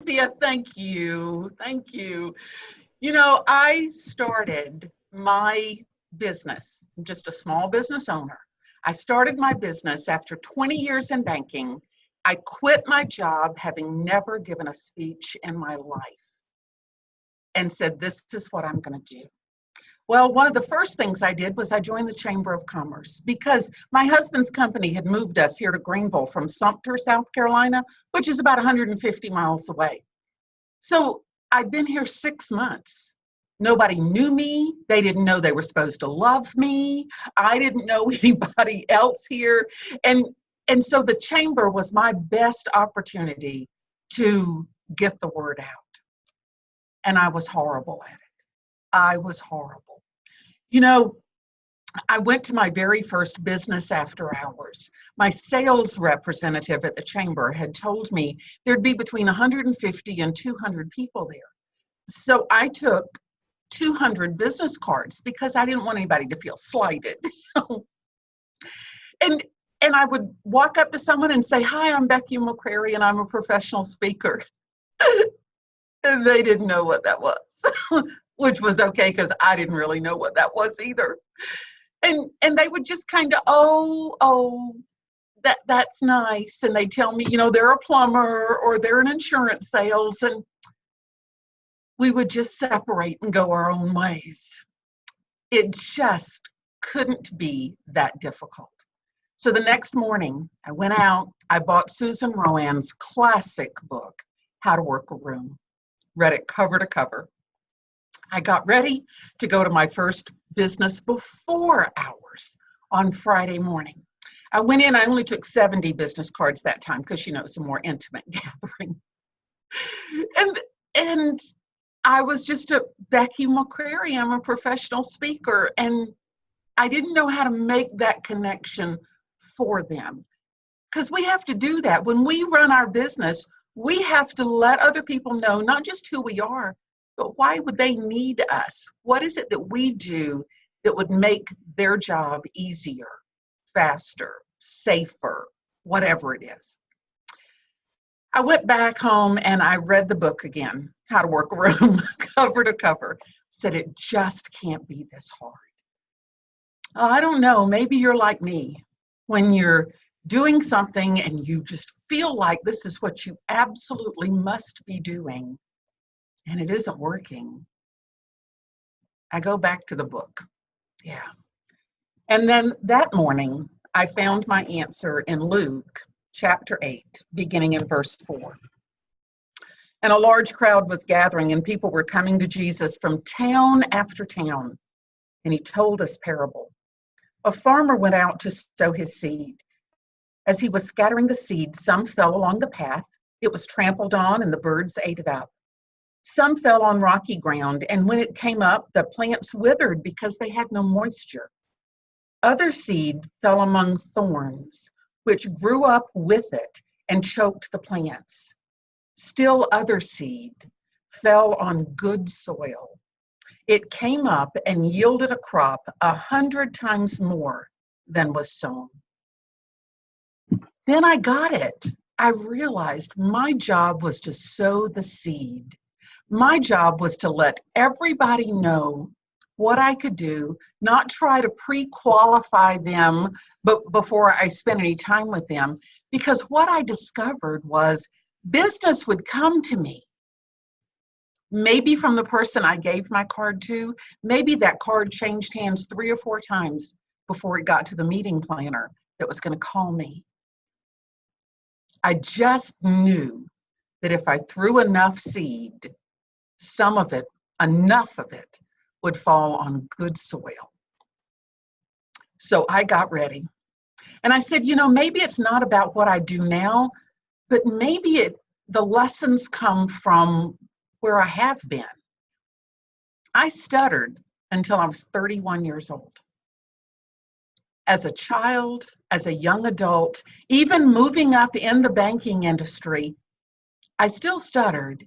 Sophia, thank you. Thank you. I started my business. I'm just a small business owner. I started my business after 20 years in banking. I quit my job having never given a speech in my life and said, this is what I'm going to do. Well, one of the first things I did was I joined the Chamber of Commerce because my husband's company had moved us here to Greenville from Sumter, South Carolina, which is about 150 miles away. So I'd been here 6 months. Nobody knew me. They didn't know they were supposed to love me. I didn't know anybody else here. And so the chamber was my best opportunity to get the word out. And I was horrible at it. I was horrible. You know, I went to my very first business after hours. My sales representative at the chamber had told me there'd be between 150 and 200 people there. So I took 200 business cards because I didn't want anybody to feel slighted. and and I would walk up to someone and say, "Hi, I'm Becky McCrary and I'm a professional speaker." And they didn't know what that was, which was okay because I didn't really know what that was either. And they would just kind of, oh, that's nice. And they tell me, they're a plumber or they're in insurance sales. And we would just separate and go our own ways. It just couldn't be that difficult. So the next morning, I went out, I bought Susan Rowan's classic book, How to Work a Room, read it cover to cover. I got ready to go to my first business before hours on Friday morning. I went in, I only took 70 business cards that time because, it's a more intimate gathering. And I was just a Becky McCrary. I'm a professional speaker. And I didn't know how to make that connection for them. Because we have to do that. When we run our business, we have to let other people know not just who we are, but why would they need us? What is it that we do that would make their job easier, faster, safer, whatever it is? I went back home and I read the book again, How to Work a Room, cover to cover. Said it just can't be this hard. I don't know, maybe you're like me. When you're doing something and you just feel like this is what you absolutely must be doing, and it isn't working, I go back to the book. Yeah. And then that morning, I found my answer in Luke chapter 8, beginning in verse 4. And a large crowd was gathering, and people were coming to Jesus from town after town. And he told this parable. A farmer went out to sow his seed. As he was scattering the seed, some fell along the path. It was trampled on, and the birds ate it up. Some fell on rocky ground, and when it came up, the plants withered because they had no moisture. Other seed fell among thorns, which grew up with it and choked the plants. Still other seed fell on good soil. It came up and yielded a crop 100 times more than was sown. Then I got it. I realized my job was to sow the seed. My job was to let everybody know what I could do, not try to pre-qualify them before I spent any time with them, because what I discovered was business would come to me. Maybe from the person I gave my card to, maybe that card changed hands 3 or 4 times before it got to the meeting planner that was going to call me. I just knew that if I threw enough seed, some of it, enough of it, would fall on good soil. So I got ready. And I said, maybe it's not about what I do now, but maybe the lessons come from where I have been. I stuttered until I was 31 years old. As a child, as a young adult, even moving up in the banking industry, I still stuttered,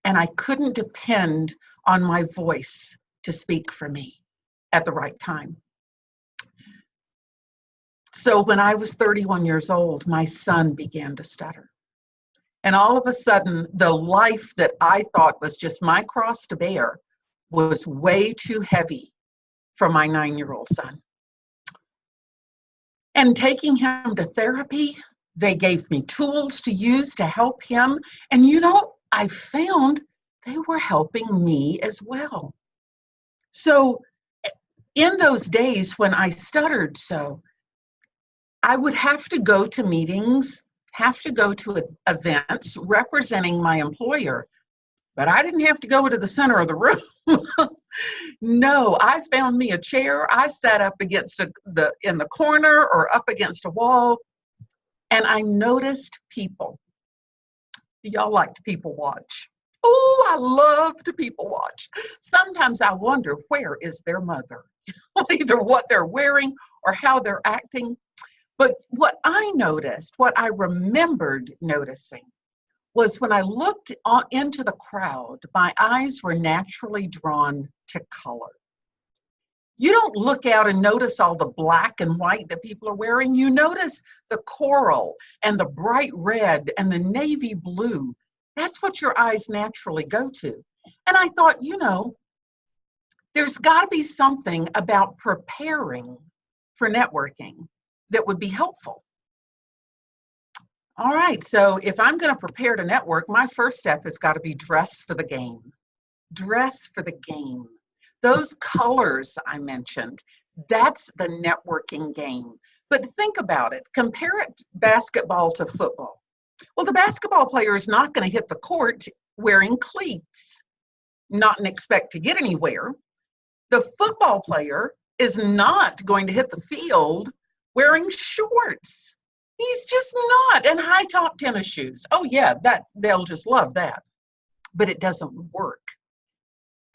and I couldn't depend on my voice to speak for me at the right time. So when I was 31 years old, my son began to stutter. And all of a sudden, the life that I thought was just my cross to bear was way too heavy for my 9-year-old son. And taking him to therapy, they gave me tools to use to help him. And I found they were helping me as well. So in those days when I stuttered so, I would have to go to meetings, have to go to events representing my employer, but I didn't have to go to the center of the room. No, I found me a chair. I sat up against in the corner or up against a wall, and I noticed people. Y'all like to people watch. Oh, I love to people watch. Sometimes I wonder, where is their mother? Either what they're wearing or how they're acting. But what I noticed, what I remembered noticing, was when I looked into the crowd, my eyes were naturally drawn to color. You don't look out and notice all the black and white that people are wearing. You notice the coral and the bright red and the navy blue. That's what your eyes naturally go to. And I thought, there's got to be something about preparing for networking that would be helpful. All right, so if I'm going to prepare to network, my first step has got to be dress for the game. Dress for the game. Those colors I mentioned, that's the networking game. But think about it. Compare it basketball to football. Well, the basketball player is not going to hit the court wearing cleats, not and expect to get anywhere. The football player is not going to hit the field wearing shorts. He's just not. And high top tennis shoes. Oh yeah, they'll just love that. But it doesn't work.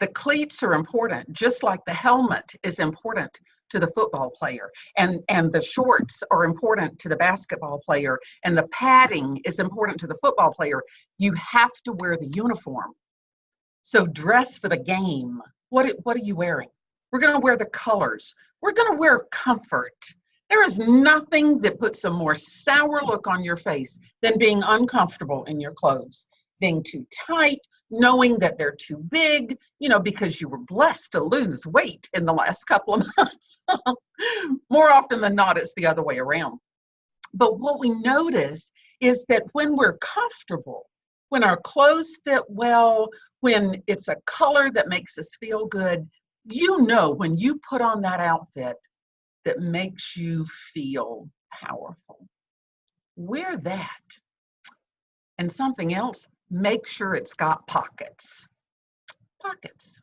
The cleats are important, just like the helmet is important to the football player. And the shorts are important to the basketball player. And the padding is important to the football player. You have to wear the uniform. So dress for the game. What are you wearing? We're going to wear the colors. We're going to wear comfort. There is nothing that puts a more sour look on your face than being uncomfortable in your clothes, being too tight, knowing that they're too big, because you were blessed to lose weight in the last couple of months. More often than not, it's the other way around. But what we notice is that when we're comfortable, when our clothes fit well, when it's a color that makes us feel good, when you put on that outfit that makes you feel powerful. Wear that. And something else, make sure it's got pockets. Pockets.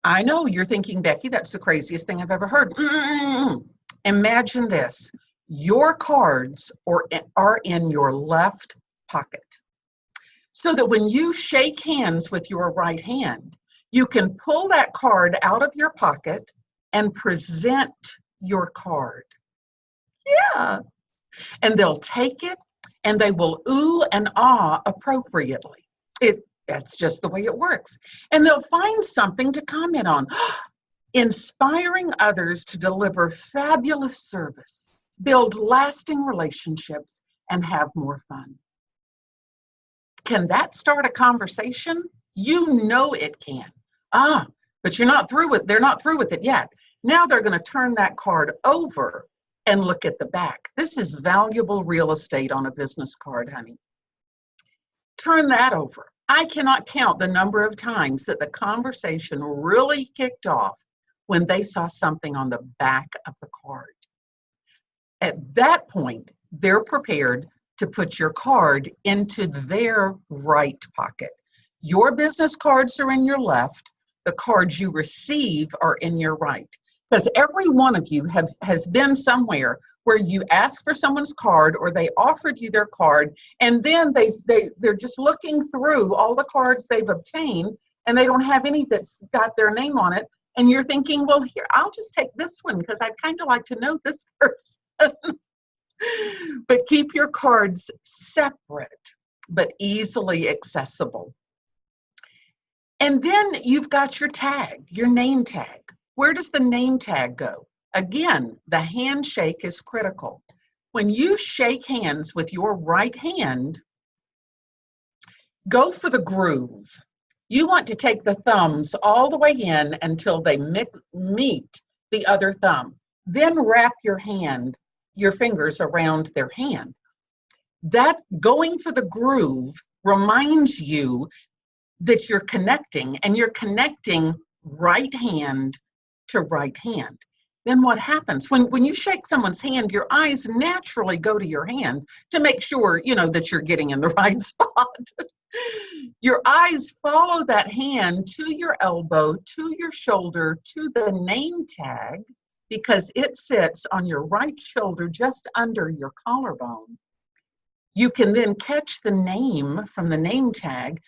I know you're thinking, Becky, that's the craziest thing I've ever heard. Imagine this. Your cards are in your left pocket. So that when you shake hands with your right hand, you can pull that card out of your pocket and present your card. Yeah. And they'll take it and they will ooh and ah appropriately. That's just the way it works. And they'll find something to comment on. Inspiring others to deliver fabulous service, build lasting relationships, and have more fun. Can that start a conversation? It can. But you're not through with, they're not through with it yet. Now they're going to turn that card over and look at the back. This is valuable real estate on a business card, honey. Turn that over. I cannot count the number of times that the conversation really kicked off when they saw something on the back of the card. At that point, they're prepared to put your card into their right pocket. Your business cards are in your left. The cards you receive are in your right. Because every one of you has been somewhere where you asked for someone's card or they offered you their card, and then they're just looking through all the cards they've obtained and they don't have any that's got their name on it. And you're thinking, well, here, I'll just take this one because I'd kind of like to know this person. But keep your cards separate, but easily accessible. And then you've got your tag, your name tag. Where does the name tag go? Again, the handshake is critical. When you shake hands with your right hand, Go for the groove. You want to take the thumbs all the way in until they meet the other thumb. Then wrap your fingers around their hand. That going for the groove reminds you that you're connecting, and you're connecting right hand to right hand. Then what happens when you shake someone's hand, your eyes naturally go to your hand to make sure that you're getting in the right spot. Your eyes follow that hand to your elbow, to your shoulder, to the name tag, because it sits on your right shoulder just under your collarbone. You can then catch the name from the name tag.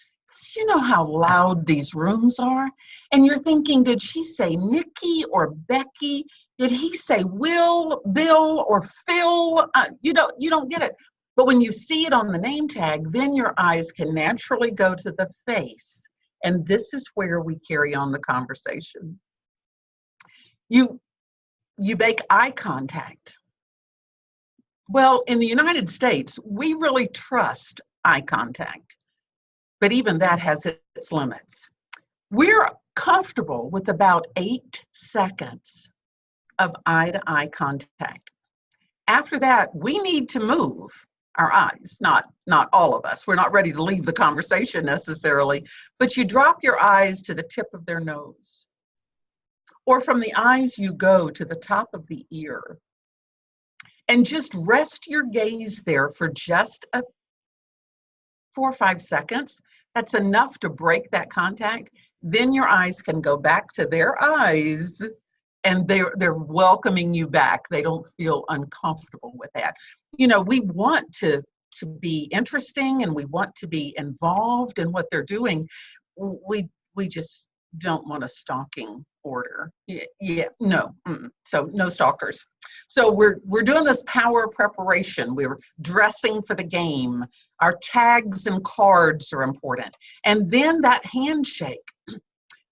You know how loud these rooms are, and you're thinking, did she say Nikki or Becky? Did he say Will, Bill, or Phil? You don't get it. But when you see it on the name tag, then your eyes can naturally go to the face, and this is where we carry on the conversation. You make eye contact. Well, in the United States, we really trust eye contact, but even that has its limits. We're comfortable with about 8 seconds of eye-to-eye contact. After that, we need to move our eyes, not all of us. We're not ready to leave the conversation necessarily, but you drop your eyes to the tip of their nose. Or from the eyes, you go to the top of the ear. And just rest your gaze there for just 4 or 5 seconds. That's enough to break that contact. Then your eyes can go back to their eyes, and they're welcoming you back. They don't feel uncomfortable with that. We want to be interesting, and we want to be involved in what they're doing. We just don't want a stalking order. No. So no stalkers. So we're doing this power preparation. We're dressing for the game. Our tags and cards are important. And then that handshake.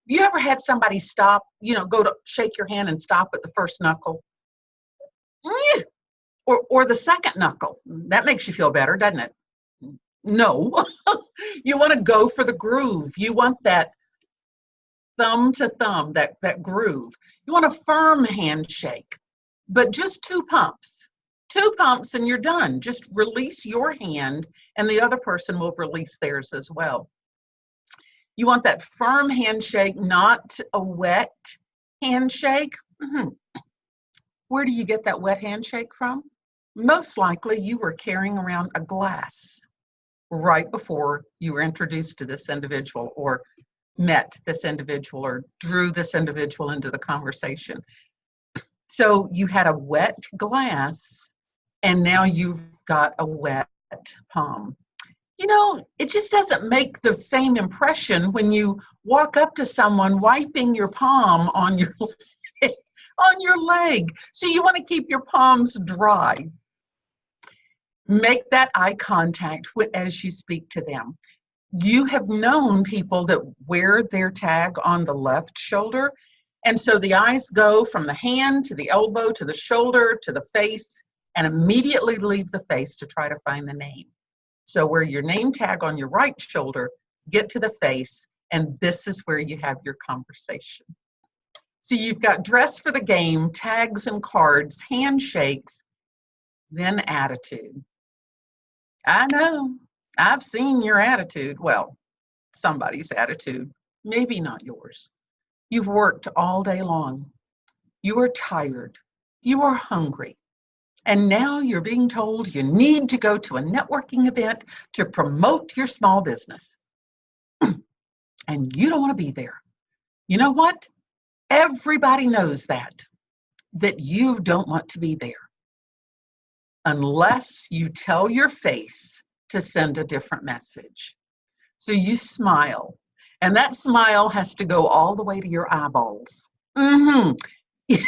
You ever had somebody stop, go to shake your hand and stop at the first knuckle? Or the second knuckle? That makes you feel better, doesn't it? No. You want to go for the groove. You want that thumb to thumb, that groove. You want a firm handshake, but just 2 pumps. 2 pumps and you're done. Just release your hand and the other person will release theirs as well. You want that firm handshake, not a wet handshake. Where do you get that wet handshake from? Most likely you were carrying around a glass right before you were introduced to this individual, or met this individual, or drew this individual into the conversation. So you had a wet glass, and now you've got a wet palm. It just doesn't make the same impression when you walk up to someone wiping your palm on your leg. So you want to keep your palms dry. Make that eye contact as you speak to them. You have known people that wear their tag on the left shoulder, and so the eyes go from the hand to the elbow to the shoulder to the face, and immediately leave the face to try to find the name. So wear your name tag on your right shoulder, get to the face, and this is where you have your conversation. So you've got dress for the game, tags and cards, handshakes, then attitude. I know, I've seen your attitude. Well, somebody's attitude, maybe not yours. You've worked all day long. You are tired. You are hungry. And now you're being told you need to go to a networking event to promote your small business. And you don't want to be there. You know what? Everybody knows that you don't want to be there, unless you tell your face to send a different message. So you smile, and that smile has to go all the way to your eyeballs.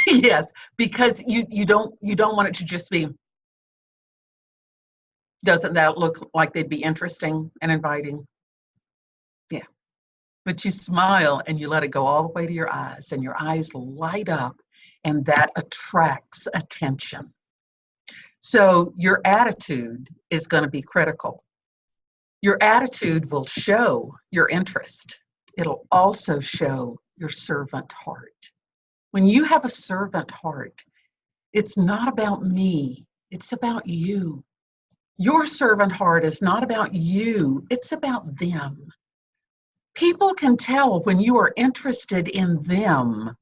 Yes, because you don't want it to just be, doesn't that look like they'd be interesting and inviting? Yeah. But you smile and you let it go all the way to your eyes, and your eyes light up, and that attracts attention. So your attitude is going to be critical. Your attitude will show your interest. It'll also show your servant heart. When you have a servant heart, it's not about me, it's about you. Your servant heart is not about you, it's about them. People can tell when you are interested in them.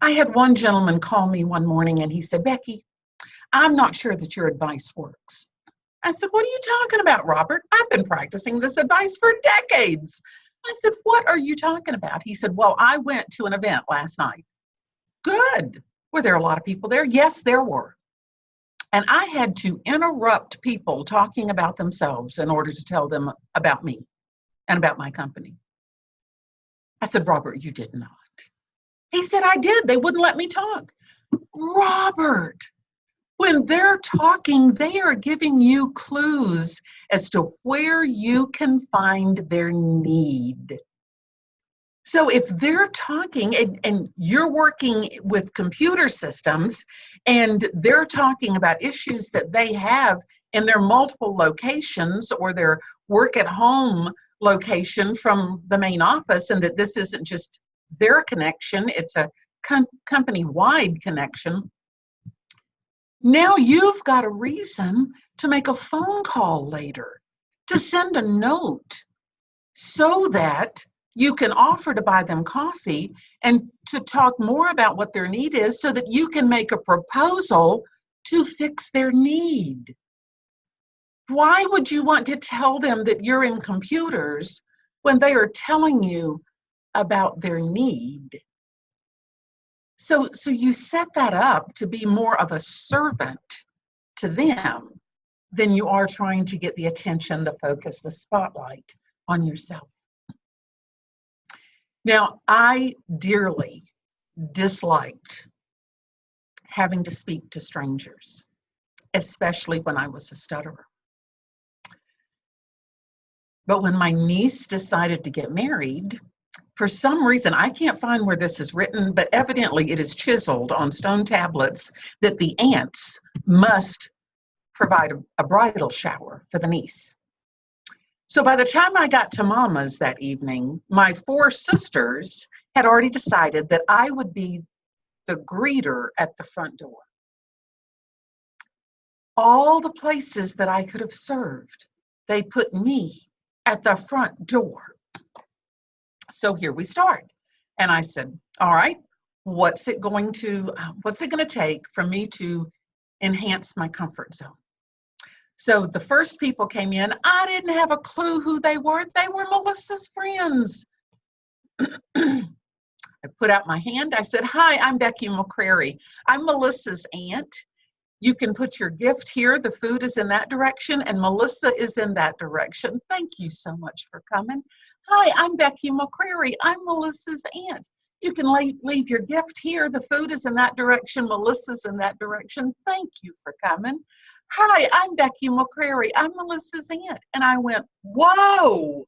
I had one gentleman call me one morning and he said, Becky, I'm not sure that your advice works. I said, what are you talking about, Robert? I've been practicing this advice for decades. I said, what are you talking about? He said, well, I went to an event last night. Good. Were there a lot of people there? Yes, there were. And I had to interrupt people talking about themselves in order to tell them about me and about my company. I said, Robert, you did not. He said, I did. They wouldn't let me talk. Robert, when they're talking, they are giving you clues as to where you can find their need. So if they're talking and you're working with computer systems and they're talking about issues that they have in their multiple locations or their work at home location from the main office, and that this isn't just their connection, it's a company-wide connection, now you've got a reason to make a phone call later, to send a note so that you can offer to buy them coffee and to talk more about what their need is so that you can make a proposal to fix their need. Why would you want to tell them that you're in computers when they are telling you about their need? So you set that up to be more of a servant to them than you are trying to get the attention, the focus, the spotlight on yourself. Now, I dearly disliked having to speak to strangers, especially when I was a stutterer. But when my niece decided to get married, for some reason, I can't find where this is written, but evidently it is chiseled on stone tablets that the aunts must provide a bridal shower for the niece. So by the time I got to Mama's that evening, my 4 sisters had already decided that I would be the greeter at the front door. All the places that I could have served, they put me at the front door. So here we start. And I said, all right, what's it going to take for me to enhance my comfort zone? So the first people came in, I didn't have a clue who they were. They were Melissa's friends. I put out my hand. I said, hi, I'm Becky McCrary. I'm Melissa's aunt. You can put your gift here. The food is in that direction, and Melissa is in that direction. Thank you so much for coming. Hi, I'm Becky McCrary. I'm Melissa's aunt. You can leave your gift here. The food is in that direction. Melissa's in that direction. Thank you for coming. Hi, I'm Becky McCrary. I'm Melissa's aunt. And I went, whoa.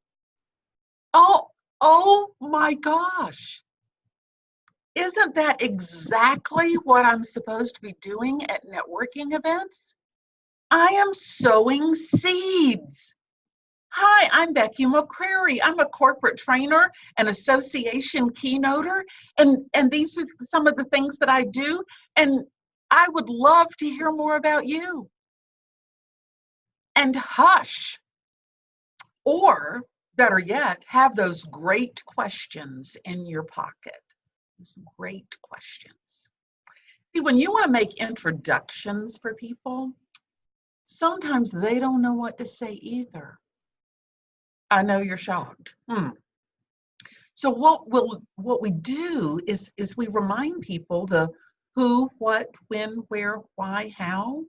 Oh my gosh. Isn't that exactly what I'm supposed to be doing at networking events? I am sowing seeds. Hi, I'm Becky McCrary. I'm a corporate trainer and association keynoter, and these are some of the things that I do, and I would love to hear more about you. And hush, or better yet, have those great questions in your pocket. Those great questions. See, when you want to make introductions for people, sometimes they don't know what to say either. I know you're shocked. So what we do is we remind people the who, what, when, where, why, how.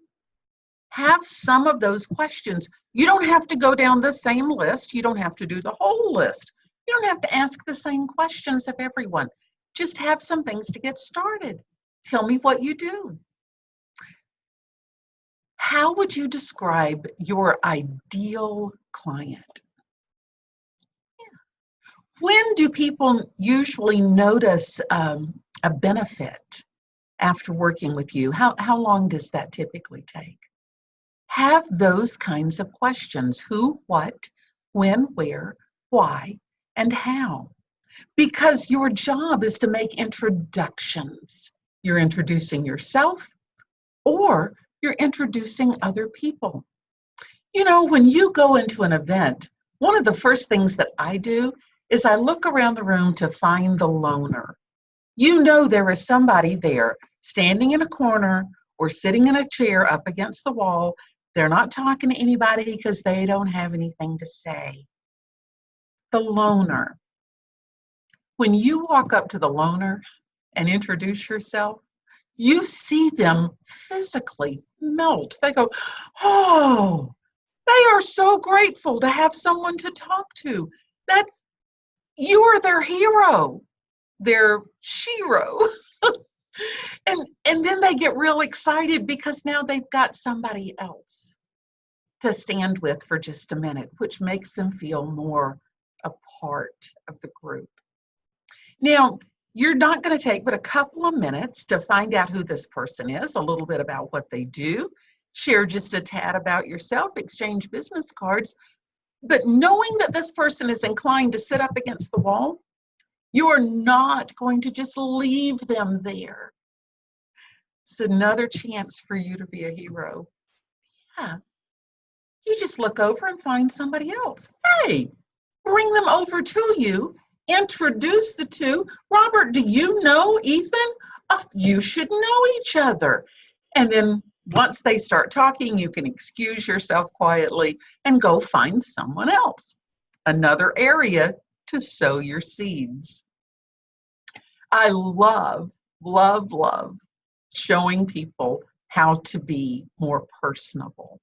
Have some of those questions. You don't have to go down the same list. You don't have to do the whole list. You don't have to ask the same questions of everyone. Just have some things to get started. Tell me what you do. How would you describe your ideal client? When do people usually notice a benefit after working with you? How long does that typically take? Have those kinds of questions. Who, what, when, where, why, and how. Because your job is to make introductions. You're introducing yourself or you're introducing other people. You know, when you go into an event, one of the first things that I do is I look around the room to find the loner. You know there is somebody there standing in a corner or sitting in a chair up against the wall. They're not talking to anybody because they don't have anything to say. The loner. When you walk up to the loner and introduce yourself, you see them physically melt. They go, oh, they are so grateful to have someone to talk to. You are their hero, their shero. And then they get real excited because now they've got somebody else to stand with for just a minute, which makes them feel more a part of the group. Now, you're not going to take but a couple of minutes to find out who this person is, a little bit about what they do, share just a tad about yourself, exchange business cards. But knowing that this person is inclined to sit up against the wall, you are not going to just leave them there. It's another chance for you to be a hero. Yeah. You just look over and find somebody else. Hey, bring them over to you. Introduce the two. Robert, do you know Ethan? Oh, you should know each other. And then once they start talking, you can excuse yourself quietly and go find someone else. Another area to sow your seeds. I love, love, love showing people how to be more personable,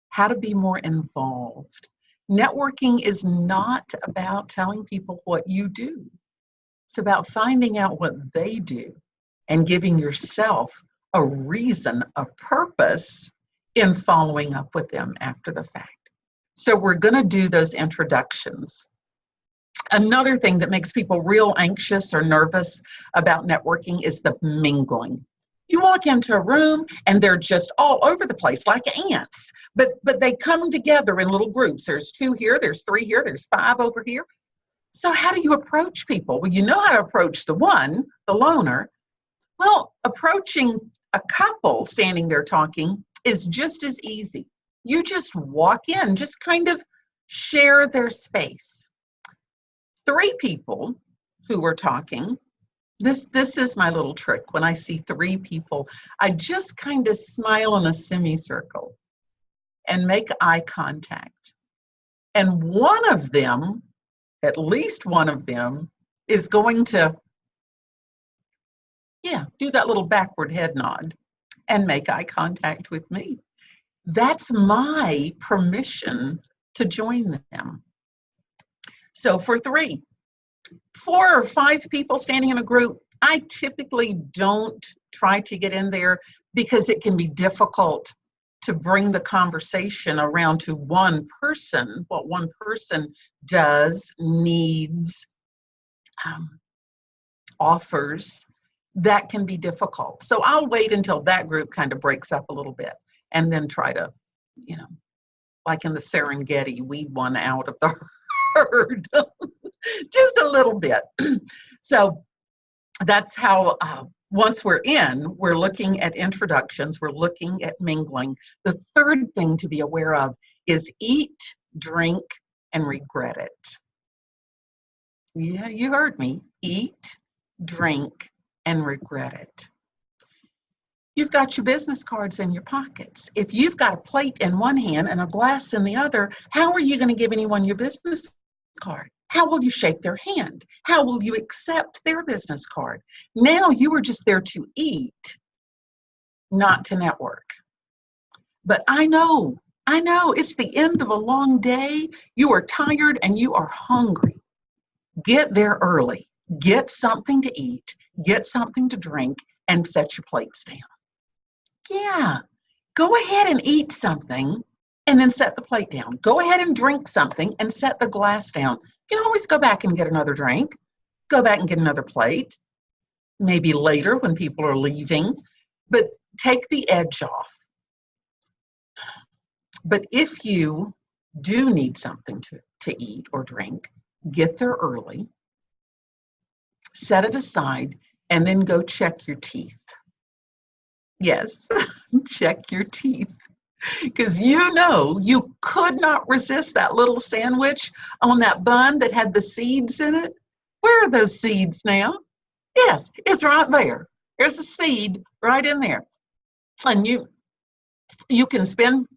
how to be more involved. Networking is not about telling people what you do. It's about finding out what they do and giving yourself a reason, a purpose in following up with them after the fact. So we're going to do those introductions. Another thing that makes people real anxious or nervous about networking is the mingling. You walk into a room and they're just all over the place like ants, but they come together in little groups. There's 2 here, there's 3 here, there's 5 over here. So how do you approach people? Well, you know how to approach the one, the loner. Well, approaching a couple standing there talking is just as easy. You just walk in, just kind of share their space. 3 people who are talking, this is my little trick. When I see 3 people, I just kind of smile in a semicircle and make eye contact. And one of them, at least one of them, is going to, do that little backward head nod and make eye contact with me. That's my permission to join them. So for 3, 4 or 5 people standing in a group, I typically don't try to get in there because it can be difficult to bring the conversation around to one person, what one person does, needs, offers. That can be difficult. So I'll wait until that group kind of breaks up a little bit and then try to, like in the Serengeti, weed one out of the herd. Just a little bit. So that's how, once we're in, we're looking at introductions, we're looking at mingling. The third thing to be aware of is eat, drink, and regret it. Yeah, you heard me. Eat, drink, and regret it. You've got your business cards in your pockets. If you've got a plate in one hand and a glass in the other, how are you going to give anyone your business card? How will you shake their hand? How will you accept their business card? Now you are just there to eat, not to network. But I know, it's the end of a long day. You are tired and you are hungry. Get there early. Get something to eat, get something to drink, and set your plates down. Yeah, go ahead and eat something and then set the plate down. Go ahead and drink something and set the glass down. You can always go back and get another drink, go back and get another plate, maybe later when people are leaving, but take the edge off. But if you do need something to to eat or drink, get there early, set it aside, and then go check your teeth. Yes, check your teeth. Because you could not resist that little sandwich on that bun that had the seeds in it. Where are those seeds now? Yes, it's right there. There's a seed right in there. And you can spend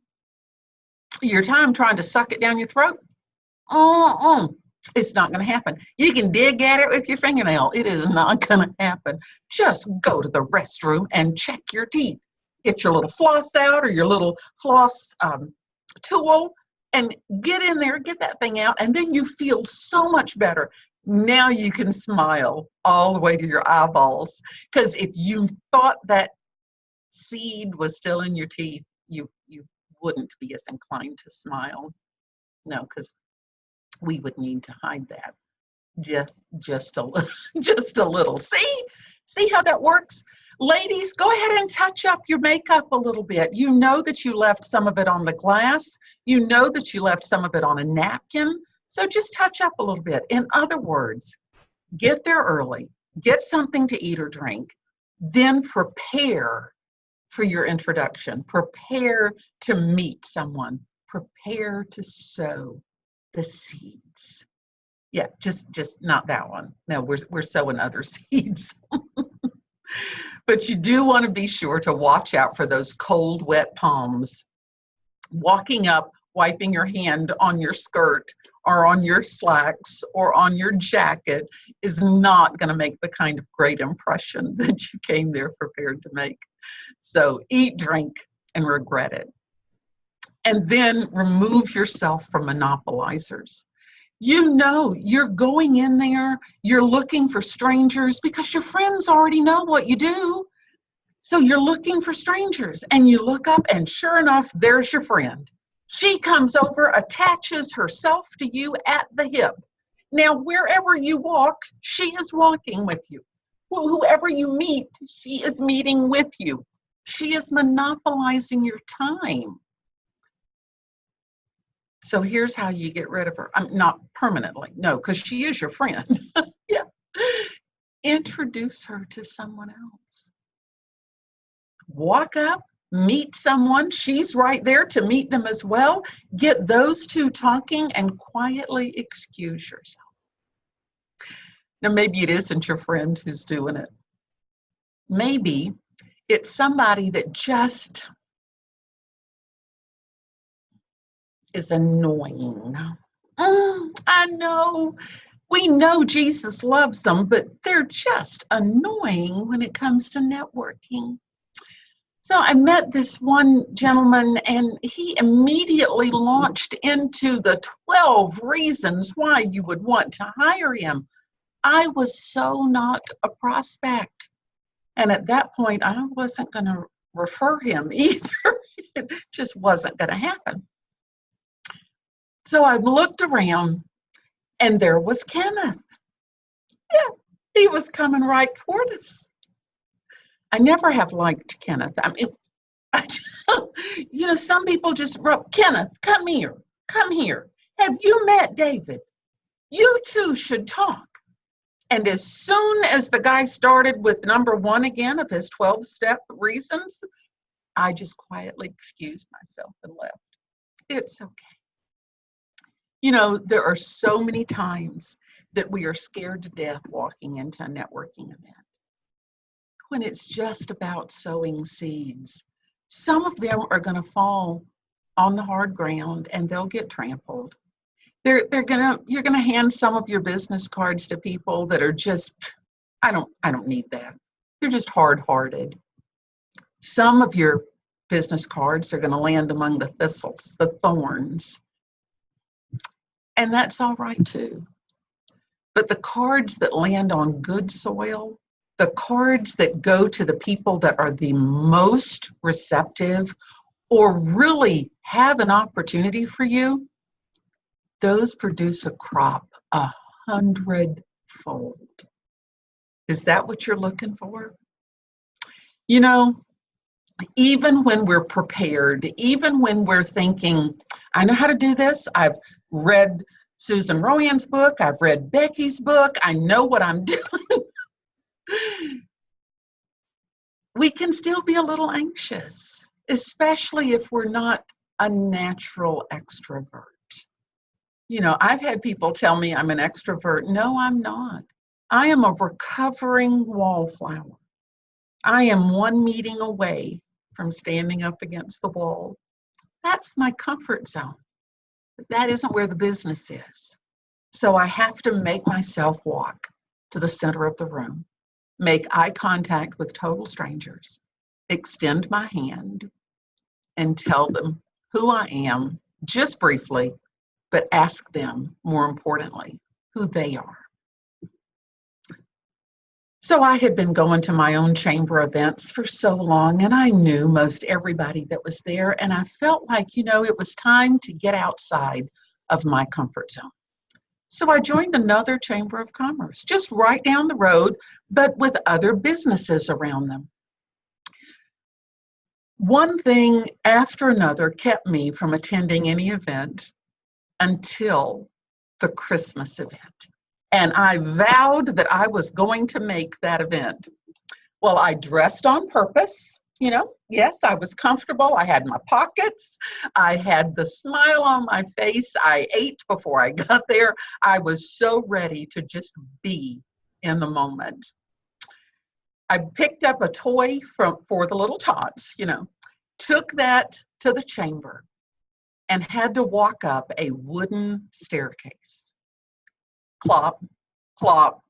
your time trying to suck it down your throat. It's not going to happen. You can dig at it with your fingernail. It is not going to happen. Just go to the restroom and check your teeth. Get your little floss out or your little floss tool and get in there, get that thing out, and then you feel so much better. Now you can smile all the way to your eyeballs, because if you thought that seed was still in your teeth, you wouldn't be as inclined to smile. No, because we would need to hide that just a little. Just a little. See how that works? Ladies, go ahead and touch up your makeup a little bit. You know that you left some of it on the glass. You know that you left some of it on a napkin. So just touch up a little bit. In other words, get there early, get something to eat or drink, then prepare for your introduction. Prepare to meet someone. Prepare to sow the seeds. Yeah, just not that one. No, we're sowing other seeds. But you do want to be sure to watch out for those cold, wet palms. Walking up, wiping your hand on your skirt or on your slacks or on your jacket is not going to make the kind of great impression that you came there prepared to make. So eat, drink, and regret it. And then remove yourself from monopolizers. You know you're going in there, you're looking for strangers because your friends already know what you do. So you're looking for strangers and you look up and sure enough, there's your friend. She comes over, attaches herself to you at the hip. Now, wherever you walk, she is walking with you. Well, whoever you meet, she is meeting with you. She is monopolizing your time. So here's how you get rid of her. Not permanently, no, because she is your friend. Yeah. Introduce her to someone else. Walk up, meet someone. She's right there to meet them as well. Get those two talking and quietly excuse yourself. Now, maybe it isn't your friend who's doing it. Maybe it's somebody that just is annoying. I know. We know Jesus loves them, but they're just annoying when it comes to networking. So I met this one gentleman and he immediately launched into the 12 reasons why you would want to hire him. I was so not a prospect. And at that point, I wasn't going to refer him either. It just wasn't going to happen. So I looked around and there was Kenneth. Yeah, he was coming right toward us. I never have liked Kenneth. I mean, some people just wrote, Kenneth, come here, come here. Have you met David? You two should talk. And as soon as the guy started with number 1 again of his 12-step reasons, I just quietly excused myself and left. It's okay. There are so many times that we are scared to death walking into a networking event when it's just about sowing seeds. Some of them are going to fall on the hard ground and they'll get trampled. You're gonna hand some of your business cards to people that are just, I don't need that. They're just hard-hearted. Some of your business cards are going to land among the thistles, the thorns. And that's all right too. But the cards that land on good soil, the cards that go to the people that are the most receptive or really have an opportunity for you, those produce a crop 100-fold. Is that what you're looking for? Even when we're prepared, even when we're thinking, I know how to do this, I've read Susan Royan's book. I've read Becky's book. I know what I'm doing. We can still be a little anxious, especially if we're not a natural extrovert. You know, I've had people tell me I'm an extrovert. No, I'm not. I am a recovering wallflower. I am one meeting away from standing up against the wall. That's my comfort zone. But that isn't where the business is. So I have to make myself walk to the center of the room, make eye contact with total strangers, extend my hand, and tell them who I am, just briefly, but ask them, more importantly, who they are. So I had been going to my own chamber events for so long, and I knew most everybody that was there, and I felt like, you know, it was time to get outside of my comfort zone. So I joined another chamber of commerce, just right down the road, but with other businesses around them. One thing after another kept me from attending any event until the Christmas event. And I vowed that I was going to make that event. Well, I dressed on purpose. You know, yes, I was comfortable. I had my pockets. I had the smile on my face. I ate before I got there. I was so ready to just be in the moment. I picked up a toy for the little tots, you know, took that to the chamber and had to walk up a wooden staircase. Clop, clop,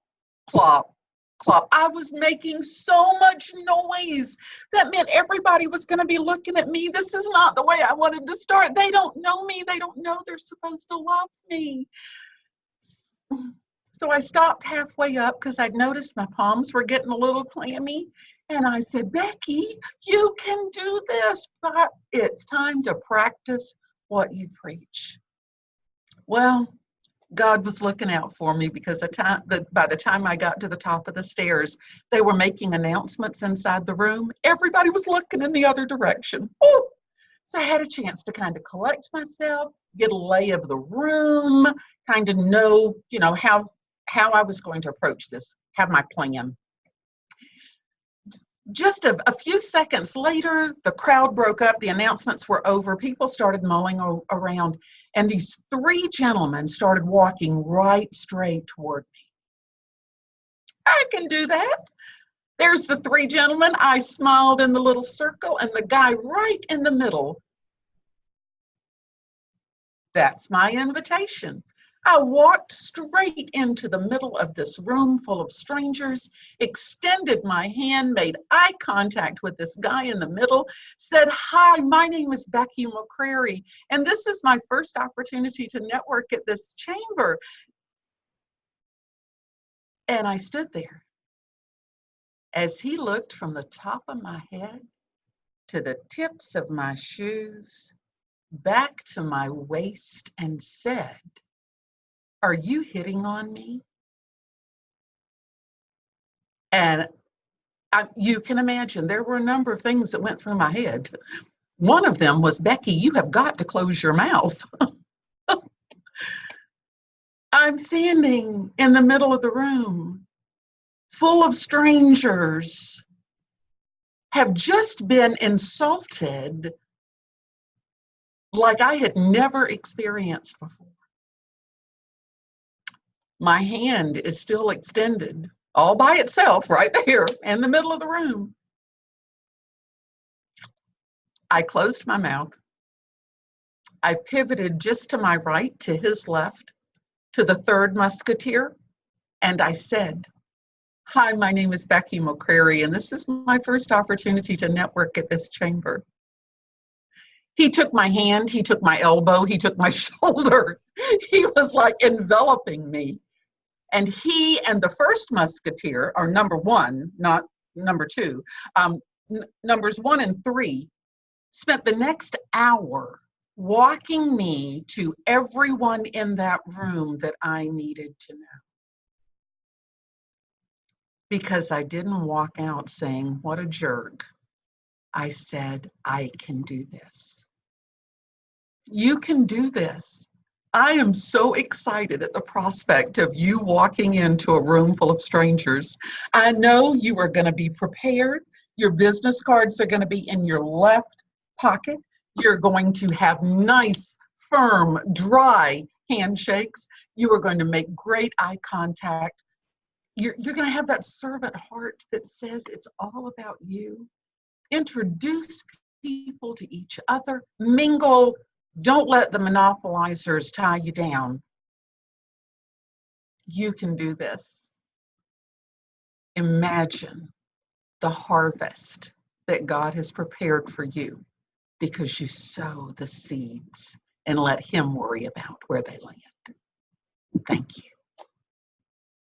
clop, clop. I was making so much noise. That meant everybody was going to be looking at me. This is not the way I wanted to start. They don't know me. They don't know they're supposed to love me. So I stopped halfway up because I'd noticed my palms were getting a little clammy. And I said, Becky, you can do this, but it's time to practice what you preach. Well, God was looking out for me because by the time I got to the top of the stairs, they were making announcements inside the room. Everybody was looking in the other direction. Ooh. So I had a chance to kind of collect myself, get a lay of the room, kind of know, you know, how I was going to approach this, have my plan. Just a few seconds later, the crowd broke up, the announcements were over, people started mulling around, and these three gentlemen started walking right straight toward me. I can do that. There's the three gentlemen. I smiled in the little circle, and the guy right in the middle. That's my invitation. I walked straight into the middle of this room full of strangers, extended my hand, made eye contact with this guy in the middle, said, "Hi, my name is Becky McCrary, and this is my first opportunity to network at this chamber." And I stood there as he looked from the top of my head to the tips of my shoes, back to my waist, and said, "Are you hitting on me?" And you can imagine there were a number of things that went through my head. One of them was, Becky, you have got to close your mouth. I'm standing in the middle of the room, full of strangers, have just been insulted like I had never experienced before. My hand is still extended, all by itself, right there in the middle of the room. I closed my mouth. I pivoted just to my right, to his left, to the third musketeer, and I said, "Hi, my name is Becky McCrary, and this is my first opportunity to network at this chamber." He took my hand, he took my elbow, he took my shoulder. He was like enveloping me. And he and the first musketeer, or number one, not number two, numbers 1 and 3, spent the next hour walking me to everyone in that room that I needed to know. Because I didn't walk out saying, "What a jerk." I said, "I can do this." You can do this. I am so excited at the prospect of you walking into a room full of strangers. I know you are going to be prepared. Your business cards are going to be in your left pocket. You're going to have nice, firm, dry handshakes. You are going to make great eye contact. You're going to have that servant heart that says it's all about you. Introduce people to each other, mingle. Don't let the monopolizers tie you down. You can do this. Imagine the harvest that God has prepared for you because you sow the seeds and let Him worry about where they land. Thank you.